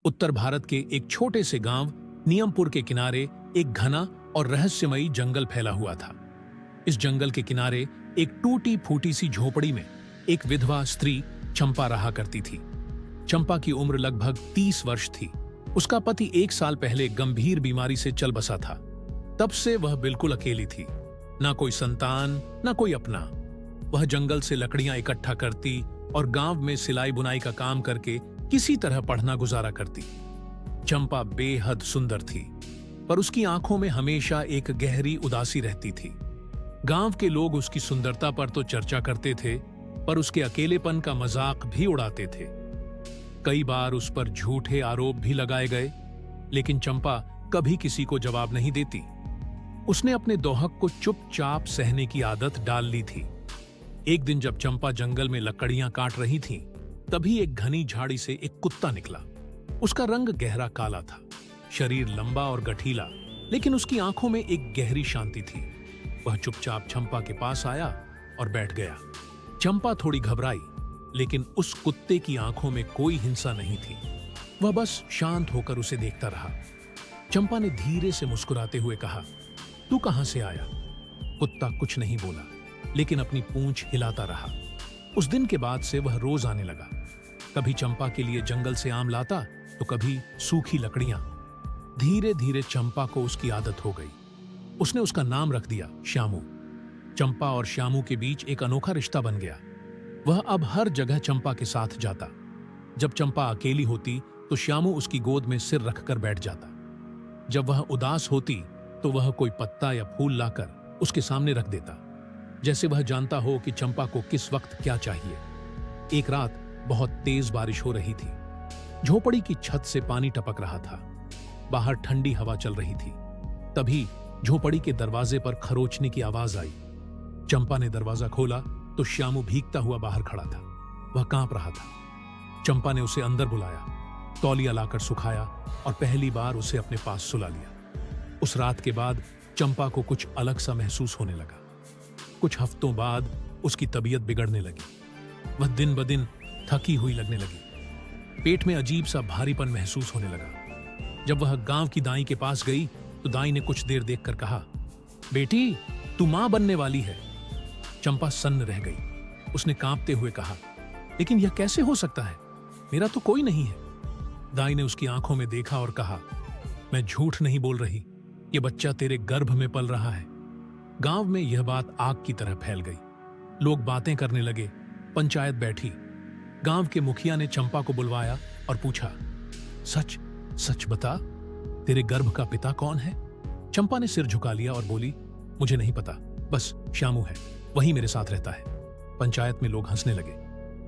उत्तर भारत के एक छोटे से गांव नियमपुर के किनारे एक घना और रहस्यमयी जंगल फैला हुआ था। इस जंगल के किनारे एक टूटी फूटी सी झोपड़ी में एक विधवा स्त्री चंपा रहा करती थी। चंपा की उम्र लगभग 30 वर्ष थी। उसका पति 1 साल पहले गंभीर बीमारी से चल बसा था। तब से वह बिल्कुल अकेली थी, ना कोई संतान, ना कोई अपना। वह जंगल से लकड़ियां इकट्ठा करती और गांव में सिलाई बुनाई का काम करके किसी तरह पढ़ना गुजारा करती। चंपा बेहद सुंदर थी, पर उसकी आंखों में हमेशा एक गहरी उदासी रहती थी। गांव के लोग उसकी सुंदरता पर तो चर्चा करते थे, पर उसके अकेलेपन का मजाक भी उड़ाते थे। कई बार उस पर झूठे आरोप भी लगाए गए, लेकिन चंपा कभी किसी को जवाब नहीं देती। उसने अपने दोहक को चुपचाप सहने की आदत डाल ली थी। एक दिन जब चंपा जंगल में लकड़ियां काट रही थी, तभी एक घनी झाड़ी से एक कुत्ता निकला। उसका रंग गहरा काला था, शरीर लंबा और गठीला, लेकिन उसकी आंखों में एक गहरी शांति थी। वह चुपचाप चंपा के पास आया और बैठ गया। चंपा थोड़ी घबराई, लेकिन उस कुत्ते की आंखों में कोई हिंसा नहीं थी। वह बस शांत होकर उसे देखता रहा। चंपा ने धीरे से मुस्कुराते हुए कहा, "तू कहां से आया?" कुत्ता कुछ नहीं बोला, लेकिन अपनी पूंछ हिलाता रहा। उस दिन के बाद से वह रोज आने लगा। कभी चंपा के लिए जंगल से आम लाता, तो कभी सूखी लकड़ियां। धीरे धीरे चंपा को उसकी आदत हो गई। उसने उसका नाम रख दिया श्यामू। चंपा और श्यामू के बीच एक अनोखा रिश्ता बन गया। वह अब हर जगह चंपा के साथ जाता। जब चंपा अकेली होती तो श्यामू उसकी गोद में सिर रखकर बैठ जाता। जब वह उदास होती तो वह कोई पत्ता या फूल लाकर उसके सामने रख देता, जैसे वह जानता हो कि चंपा को किस वक्त क्या चाहिए। एक रात बहुत तेज बारिश हो रही थी। झोपड़ी की छत से पानी टपक रहा था। बाहर ठंडी हवा चल रही थी। तभी झोपड़ी के दरवाजे पर खरोचने की आवाज आई। चंपा ने दरवाजा खोला तो श्यामू भीगता हुआ बाहर खड़ा था। वह कांप रहा था। चंपा ने उसे अंदर बुलाया, तौलिया लाकर सुखाया और पहली बार उसे अपने पास सुला लिया। उस रात के बाद चंपा को कुछ अलग सा महसूस होने लगा। कुछ हफ्तों बाद उसकी तबीयत बिगड़ने लगी। वह दिन ब दिन थकी हुई लगने लगी। पेट में अजीब सा भारीपन महसूस होने लगा। जब वह गांव की दाई के पास गई तो दाई ने कुछ देर देखकर कहा, "बेटी, तू मां बनने वाली है।" चंपा सन्न रह गई। उसने कांपते हुए कहा, "लेकिन यह कैसे हो सकता है? मेरा तो कोई नहीं है।" दाई ने उसकी आंखों में देखा और कहा, "मैं झूठ नहीं बोल रही। यह बच्चा तेरे गर्भ में पल रहा है।" गांव में यह बात आग की तरह फैल गई। लोग बातें करने लगे। पंचायत बैठी। गांव के मुखिया ने चंपा को बुलवाया और पूछा, "सच सच बता, तेरे गर्भ का पिता कौन है?" चंपा ने सिर झुका लिया और बोली, "मुझे नहीं पता, बस श्यामू है, वही मेरे साथ रहता है।" पंचायत में लोग हंसने लगे।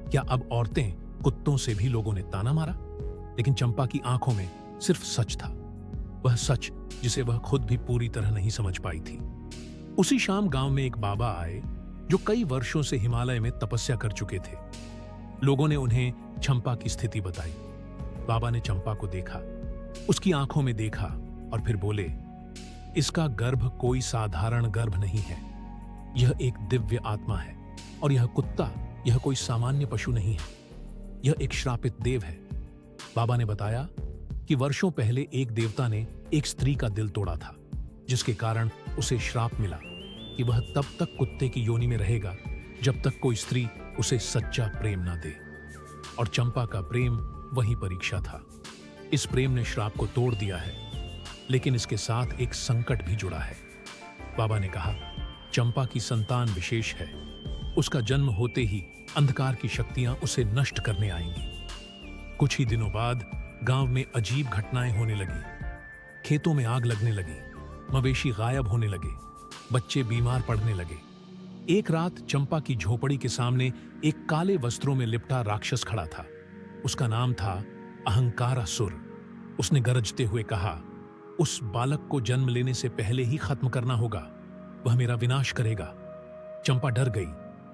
क्या अब औरतें कुत्तों से भी लोगों ने ताना मारा? लेकिन चंपा की आंखों में सिर्फ सच था, वह सच जिसे वह खुद भी पूरी तरह नहीं समझ पाई थी। उसी शाम गांव में एक बाबा आए जो कई वर्षों से हिमालय में तपस्या कर चुके थे। लोगों ने उन्हें चंपा की स्थिति बताई। बाबा ने चंपा को देखा, उसकी आंखों में देखा और फिर बोले, "इसका गर्भ कोई साधारण गर्भ नहीं है। यह एक दिव्य आत्मा है और यह कुत्ता, यह कोई सामान्य पशु नहीं है। यह एक श्रापित देव है।" बाबा ने बताया कि वर्षों पहले एक देवता ने एक स्त्री का दिल तोड़ा था, जिसके कारण उसे श्राप मिला कि वह तब तक कुत्ते की योनि में रहेगा जब तक कोई स्त्री उसे सच्चा प्रेम ना दे। और चंपा का प्रेम वही परीक्षा था। इस प्रेम ने श्राप को तोड़ दिया है, लेकिन इसके साथ एक संकट भी जुड़ा है। बाबा ने कहा, "चंपा की संतान विशेष है। उसका जन्म होते ही अंधकार की शक्तियां उसे नष्ट करने आएंगी।" कुछ ही दिनों बाद गांव में अजीब घटनाएं होने लगी। खेतों में आग लगने लगी, मवेशी गायब होने लगे, बच्चे बीमार पड़ने लगे। एक रात चंपा की झोपड़ी के सामने एक काले वस्त्रों में लिपटा राक्षस खड़ा था। उसका नाम था अहंकारासुर। उसने गरजते हुए कहा, "उस बालक को जन्म लेने से पहले ही खत्म करना होगा। वह मेरा विनाश करेगा।" चंपा डर गई,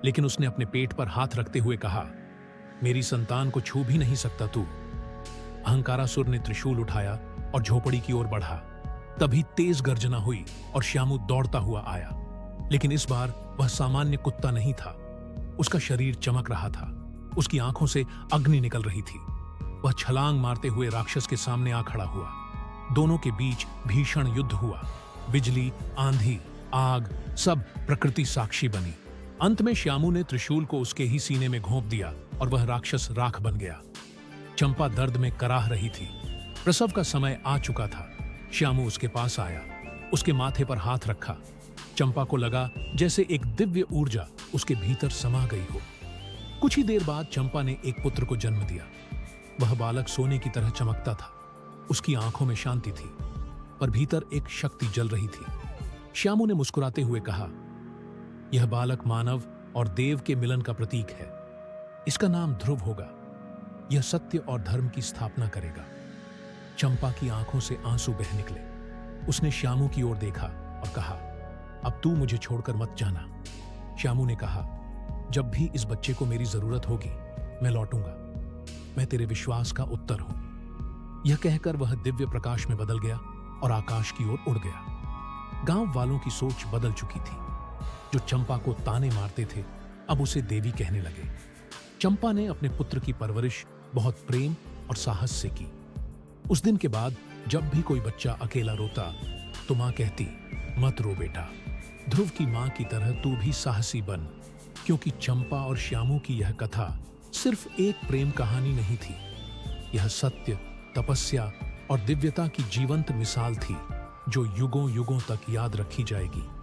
लेकिन उसने अपने पेट पर हाथ रखते हुए कहा, "मेरी संतान को छू भी नहीं सकता तू।" अहंकारासुर ने त्रिशूल उठाया और झोपड़ी की ओर बढ़ा। तभी तेज गर्जना हुई और श्यामू दौड़ता हुआ आया। लेकिन इस बार वह सामान्य कुत्ता नहीं था। उसका शरीर चमक रहा था। उसकी आंखों से अग्नि निकल रही थी। वह छलांग मारते हुए राक्षस के सामने आ खड़ा हुआ। दोनों के बीच भीषण युद्ध हुआ। बिजली, आंधी, आग, सब प्रकृति साक्षी बनी। अंत में श्यामू ने त्रिशूल को उसके ही सीने में घोंप दिया और वह राक्षस राख बन गया। चंपा दर्द में कराह रही थी। प्रसव का समय आ चुका था। श्यामू उसके पास आया, उसके माथे पर हाथ रखा। चंपा को लगा जैसे एक दिव्य ऊर्जा उसके भीतर समा गई हो। कुछ ही देर बाद चंपा ने एक पुत्र को जन्म दिया। वह बालक सोने की तरह चमकता था। उसकी आंखों में शांति थी, पर भीतर एक शक्ति जल रही थी। श्यामू ने मुस्कुराते हुए कहा, यह बालक मानव और देव के मिलन का प्रतीक है। इसका नाम ध्रुव होगा। यह सत्य और धर्म की स्थापना करेगा। चंपा की आंखों से आंसू बह निकले। उसने श्यामू की ओर देखा और कहा, अब तू मुझे छोड़कर मत जाना। श्यामू ने कहा, जब भी इस बच्चे को मेरी जरूरत होगी मैं लौटूंगा। मैं तेरे विश्वास का उत्तर हूं। यह कहकर वह दिव्य प्रकाश में बदल गया और आकाश की ओर उड़ गया। गांव वालों की सोच बदल चुकी थी। जो चंपा को ताने मारते थे अब उसे देवी कहने लगे। चंपा ने अपने पुत्र की परवरिश बहुत प्रेम और साहस से की। उस दिन के बाद जब भी कोई बच्चा अकेला रोता तो मां कहती, मत रो बेटा, ध्रुव की मां की तरह तू भी साहसी बन। क्योंकि चंपा और श्यामू की यह कथा सिर्फ एक प्रेम कहानी नहीं थी। यह सत्य, तपस्या और दिव्यता की जीवंत मिसाल थी जो युगों युगों तक याद रखी जाएगी।